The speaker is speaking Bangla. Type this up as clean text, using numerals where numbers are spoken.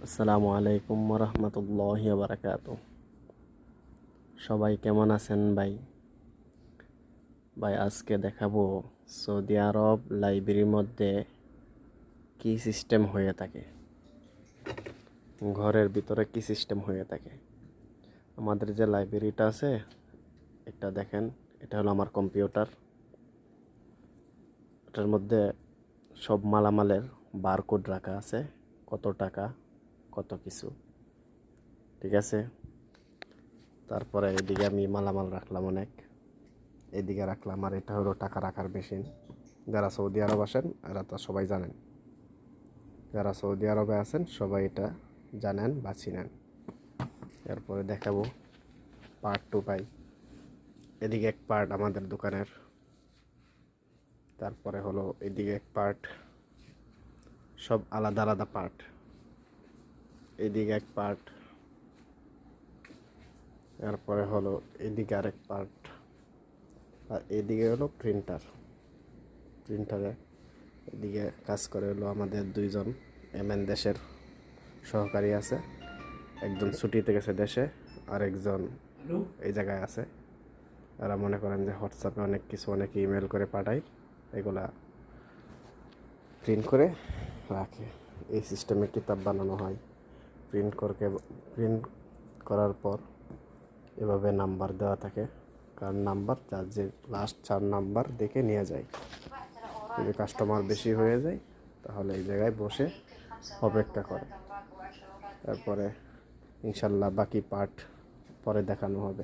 আসসালামু আলাইকুম রহমতুল্লাহি বারাকাতু। সবাই কেমন আছেন ভাই? আজকে দেখাবো সৌদি আরব লাইব্রেরির মধ্যে কি সিস্টেম হয়ে থাকে, ঘরের ভিতরে কি সিস্টেম হয়ে থাকে। আমাদের যে লাইব্রেরিটা আছে, এটা দেখেন, এটা হলো আমার কম্পিউটার। এটার মধ্যে সব মালামালের বারকোড রাখা আছে, কত টাকা, কত কিছু, ঠিক আছে। তারপরে এদিকে আমি মালামাল রাখলাম অনেক, এদিকে রাখলাম। আর এটা হলো টাকা রাখার মেশিন। যারা সৌদি আরব আসেন এরা তো সবাই জানেন, যারা সৌদি আরবে আছেন সবাই এটা জানেন বা চিনেন। এরপরে দেখাবো পার্ট টু পাই। এদিকে এক পার্ট আমাদের দোকানের, তারপরে হলো এদিকে এক পার্ট, সব আলাদা আলাদা পার্ট। এদিকে এক পার্ট, এরপরে হলো এদিকে আরেক পার্ট, আর এদিকে হলো প্রিন্টারে এদিকে কাজ করে হলো আমাদের দুইজন এমএন দেশের সহকারী আছে। একজন ছুটিতে গেছে দেশে, আর একজন এই জায়গায় আছে। এরা মনে করেন যে হোয়াটসঅ্যাপে অনেক কিছু, অনেক ইমেল করে পাঠায়, এগুলা প্রিন্ট করে রাখে। এই সিস্টেমে কিতাব বানানো হয়। প্রিন্ট করার পর এভাবে নাম্বার দেওয়া থাকে, কার নাম্বার, যার যে লাস্ট 4 নাম্বার দেখে নিয়ে যায়। যদি কাস্টমার বেশি হয়ে যায় তাহলে এই জায়গায় বসে অপেক্ষা করে। তারপরে ইনশাল্লাহ বাকি পার্ট পরে দেখানো হবে।